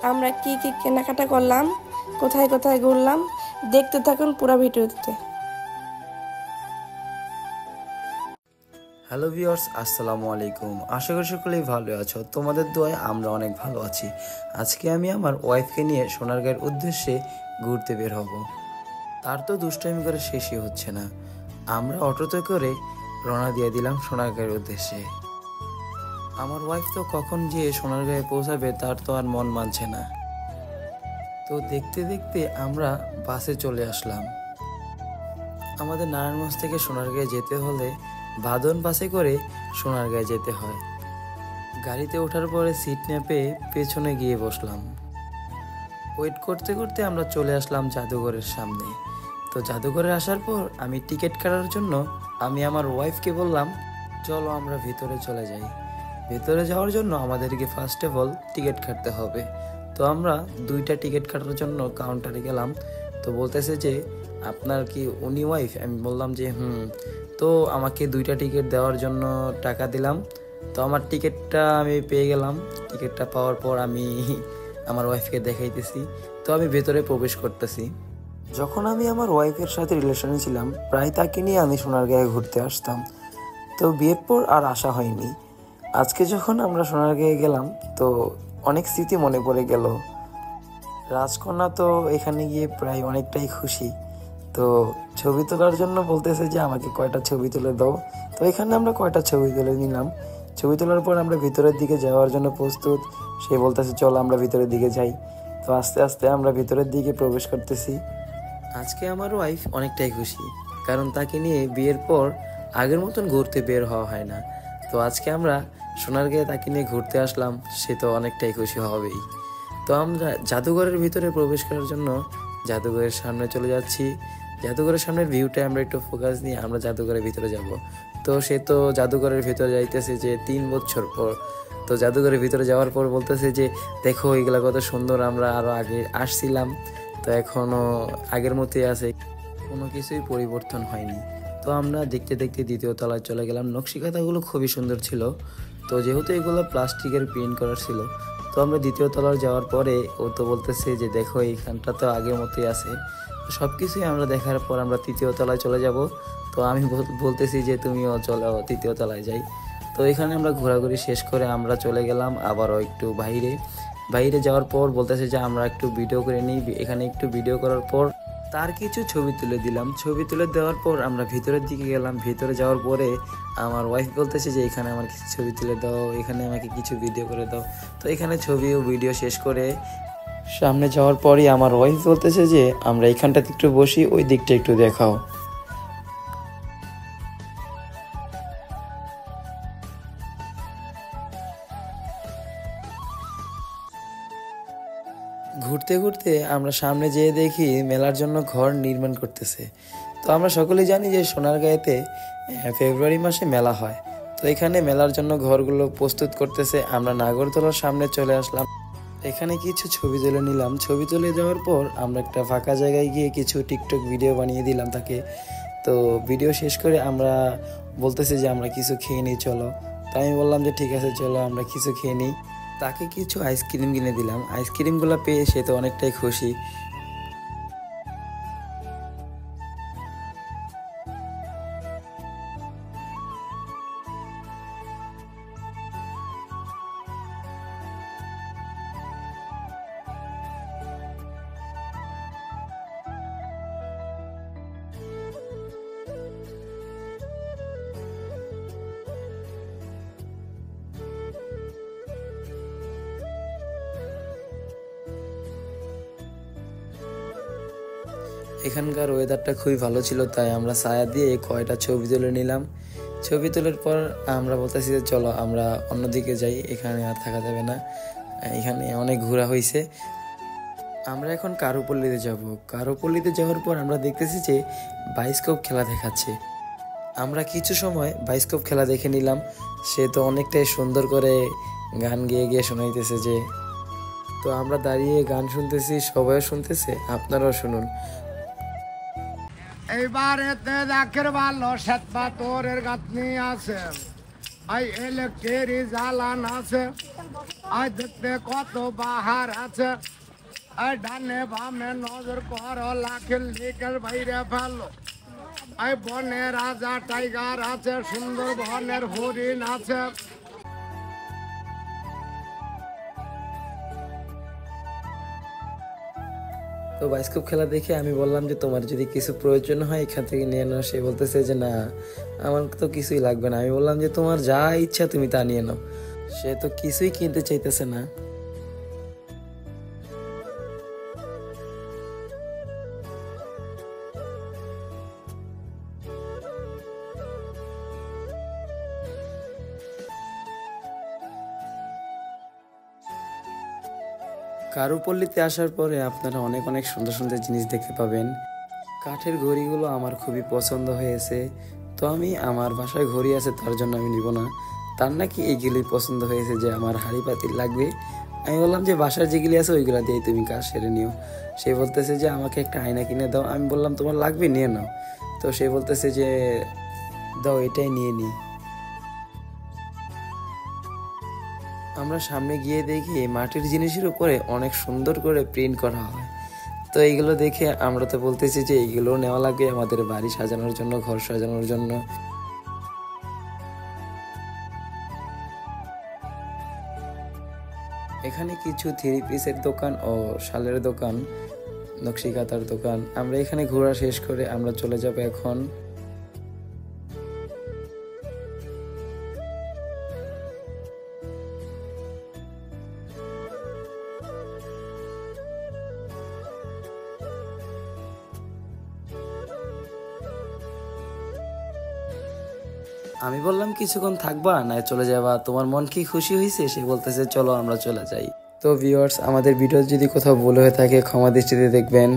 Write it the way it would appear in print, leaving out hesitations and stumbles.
আমরা কি কি কেনাকাটা করলাম, কোথায় কোথায় ঘুরলাম, দেখতে থাকুন পুরো ভিডিওতে। হ্যালো ভিউয়ার্স, আসসালামু আলাইকুম। আশা করি সকলেই ভালো আছো। তোমাদের দোয়ায় আমরা অনেক ভালো আছি। আজকে আমি আমার ওয়াইফকে নিয়ে সোনারগাঁয়ের উদ্দেশ্যে ঘুরতে বের হব। তার তো দুষ্টামি করে শেষই হচ্ছে না। আমরা অটোতে করে রওনা দিয়ে দিলাম সোনারগাঁয়ের উদ্দেশ্যে। আমার ওয়াইফ তো কখন যেয়ে সোনারগাঁয়ে পৌঁছাবে তার তো আর মন মানছে না। তো দেখতে দেখতে আমরা বাসে চলে আসলাম। আমাদের নারায়ণগঞ্জ থেকে সোনারগাঁয়ে যেতে হলে বাদন বাসে করে সোনারগাঁয়ে যেতে হয়। গাড়িতে ওঠার পরে সিট না পেয়ে পেছনে গিয়ে বসলাম। ওয়েট করতে করতে আমরা চলে আসলাম জাদুঘরের সামনে। তো জাদুঘরে আসার পর আমি টিকিট কাটার জন্য আমি আমার ওয়াইফকে বললাম, চলো আমরা ভিতরে চলে যাই। ভিতরে যাওয়ার জন্য আমাদেরকে ফার্স্ট অফ অল টিকিট কাটতে হবে। তো আমরা 2টা টিকিট কাটার জন্য কাউন্টারে গেলাম। তো বলতেছে যে আপনার কি উনি ওয়াইফ? আমি বললাম যে তো আমাকে 2টা টিকিট দেওয়ার জন্য টাকা দিলাম। তো আমার টিকিটটা আমি পেয়ে গেলাম। টিকিটটা পাওয়ার পর আমি আমার ওয়াইফকে দেখাইতেছি। তো আমি ভেতরে প্রবেশ করতেছি। যখন আমি আমার ওয়াইফের সাথে রিলেশনে ছিলাম, প্রায় তাকে নিয়ে আমি সোনারগাঁয়ে ঘুরতে আসতাম। তো বিয়ের পর আর আসা হয়নি। আজকে যখন আমরা সোনারগাঁয়ে গেলাম তো অনেক স্মৃতি মনে পড়ে গেল। রাজকন্যা তো এখানে গিয়ে প্রায় অনেকটাই খুশি। তো ছবি তোলার জন্য বলতেছে যে আমাকে কয়টা ছবি তুলে দাও। তো এখানে আমরা কয়টা ছবি তুলে নিলাম। ছবি তোলার পর আমরা ভিতরের দিকে যাওয়ার জন্য প্রস্তুত। সে বলতেছে চলো আমরা ভিতরের দিকে যাই। তো আস্তে আস্তে আমরা ভিতরের দিকে প্রবেশ করতেছি। আজকে আমার ওয়াইফ অনেকটাই খুশি, কারণ তাকে নিয়ে বিয়ের পর আগের মতন ঘুরতে বের হওয়া হয় না। তো আজকে আমরা সোনারগাঁয়ে তাকে নিয়ে ঘুরতে আসলাম, সে তো অনেকটাই খুশি হবেই। তো আমরা জাদুঘরের ভিতরে প্রবেশ করার জন্য জাদুঘরের সামনে চলে যাচ্ছি। জাদুঘরের সামনের ভিউটা আমরা একটু ফোকাস নিয়ে আমরা জাদুঘরের ভিতরে যাব। তো সে তো জাদুঘরের ভিতরে যাইতেছে যে 3 বছর পর। তো জাদুঘরের ভিতরে যাওয়ার পর বলতেছে যে দেখো এগুলা কত সুন্দর, আমরা আরো আগে আসছিলাম। তো এখনো আগের মতোই আছে, কোনো কিছুই পরিবর্তন হয়নি। তো আমরা দেখতে দেখতে 2য় তলায় চলে গেলাম। নকশিকাঁথাগুলো খুবই সুন্দর ছিল। তো যেহেতু এগুলো প্লাস্টিকের প্রিন্ট করা ছিল, তো আমরা 2য় তলায় যাওয়ার পরে ও তো বলতেছে যে দেখো এইখানটা তো আগের মতোই আছে। তো সব কিছুই আমরা দেখার পর আমরা 3য় তলায় চলে যাব। তো আমি বলতেছি যে তুমিও চলো 3য় তলায় যাই। তো এখানে আমরা ঘোরাঘুরি শেষ করে আমরা চলে গেলাম আবারও একটু বাইরে যাওয়ার পর বলতেছে যে আমরা একটু ভিডিও করে নিই। এখানে একটু ভিডিও করার পর তার কিছু ছবি তুলে দিলাম। ছবি তুলে দেওয়ার পর আমরা ভিতরের দিকে গেলাম। ভিতরে যাওয়ার পরে আমার ওয়াইফ বলতেছে যে এখানে আমার কিছু ছবি তুলে দাও, এখানে আমাকে কিছু ভিডিও করে দাও। তো এখানে ছবি ও ভিডিও শেষ করে সামনে যাওয়ার পরই আমার ওয়াইফ বলতেছে যে আমরা এখানটাতে একটু বসি, ওই দিকটা একটু দেখাও। ঘুরতে ঘুরতে আমরা সামনে যেয়ে দেখি মেলার জন্য ঘর নির্মাণ করতেছে। তো আমরা সকলেই জানি যে সোনারগাঁয়েতে ফেব্রুয়ারি মাসে মেলা হয়। তো এখানে মেলার জন্য ঘরগুলো প্রস্তুত করতেছে। আমরা নাগরদোলার সামনে চলে আসলাম। এখানে কিছু ছবি তুলে নিলাম। ছবি তুলে যাওয়ার পর আমরা একটা ফাঁকা জায়গায় গিয়ে কিছু টিকটক ভিডিও বানিয়ে দিলাম তাকে। তো ভিডিও শেষ করে আমরা বলতেছি যে আমরা কিছু খেয়ে নিই চলো। তো আমি বললাম যে ঠিক আছে চলো আমরা কিছু খেয়ে নিই। তাকে কিছু আইসক্রিম কিনে দিলাম। আইসক্রিমগুলো পেয়ে সে তো অনেকটাই খুশি। এখানকার ওয়েদারটা খুবই ভালো ছিল, তাই আমরা ছায়া দিয়ে কয়টা ছবি তুলে নিলাম। ছবি তোলার পর আমরা বলতেছি যে চলো আমরা অন্যদিকে যাই, এখানে আর থাকা যাবে না, এখানে অনেক ঘোরা হয়েছে। আমরা এখন কারুপল্লীতে যাব। কারুপল্লীতে যাওয়ার পর আমরা দেখতেছি যে বায়োস্কোপ খেলা দেখাচ্ছে। আমরা কিছু সময় বায়োস্কোপ খেলা দেখে নিলাম। সে তো অনেকটাই সুন্দর করে গান গেয়ে গিয়ে শোনাইতেছে যে। তো আমরা দাঁড়িয়ে গান শুনতেছি, সবাই শুনতেছে, আপনারাও শুনুন। এইবারেতে দেখের ভালো শ্বেত পাথরের গাঁথনি আছে, আই ইলেকট্রিক জ্বালান আছে, আয় দেখতে কত বাহার আছে, আয় ডানে বামে নজর করো, লাখের লিখের বাইরে ফেলো। আয় বনে রাজা টাইগার আছে, সুন্দর বনের হরিণ আছে। তো বায়োস্কোপ খেলা দেখে আমি বললাম যে তোমার যদি কিছু প্রয়োজন হয় এখান থেকে নিয়ে নাও। সে বলতেছে যে না, আমার তো কিছুই লাগবে না। আমি বললাম যে তোমার যা ইচ্ছা তুমি তা নিয়ে নাও। সে তো কিছুই কিনতে চাইতেছে না। কারুপল্লীতে আসার পরে আপনারা অনেক অনেক সুন্দর সুন্দর জিনিস দেখতে পাবেন। কাঠের ঘড়িগুলো আমার খুবই পছন্দ হয়েছে। তো আমি আমার বাসায় ঘড়ি আছে, তার জন্য আমি নিব না। তার নাকি এইগুলি পছন্দ হয়েছে যে আমার হাঁড়ি পাতিল লাগবে। আমি বললাম যে বাসার যেগুলি আছে ওইগুলা দিয়ে তুমি কাজ সেরে নিও। সে বলতেছে যে আমাকে একটা আয়না কিনে দাও। আমি বললাম তোমার লাগবে, নিয়ে নাও। তো সে বলতেছে যে দাও, এটাই নিয়ে নিই। আমরা সামনে গিয়ে দেখি মাটির জিনিসের উপরে অনেক সুন্দর করে প্রিন্ট করা হয়। তো এইগুলো দেখে আমরা তো বলতেছি যে এইগুলো নেওয়া লাগবে আমাদের বাড়ি সাজানোর জন্য, ঘর সাজানোর জন্য। এখানে কিছু থ্রি পিসের দোকান ও শালের দোকান, নকশি কাঁথার দোকান। আমরা এখানে ঘোরা শেষ করে আমরা চলে যাব এখন। আমি বললাম কিছুক্ষণ থাকবা না চলে যাবা, তোমার মন কি খুশি হয়েছে? সে বলতেছে চলো আমরা চলে যাই। তো ভিউয়ার্স, আমাদের ভিডিও যদি কোথাও ভুল হয়ে থাকে ক্ষমা দৃষ্টিতে দেখবেন।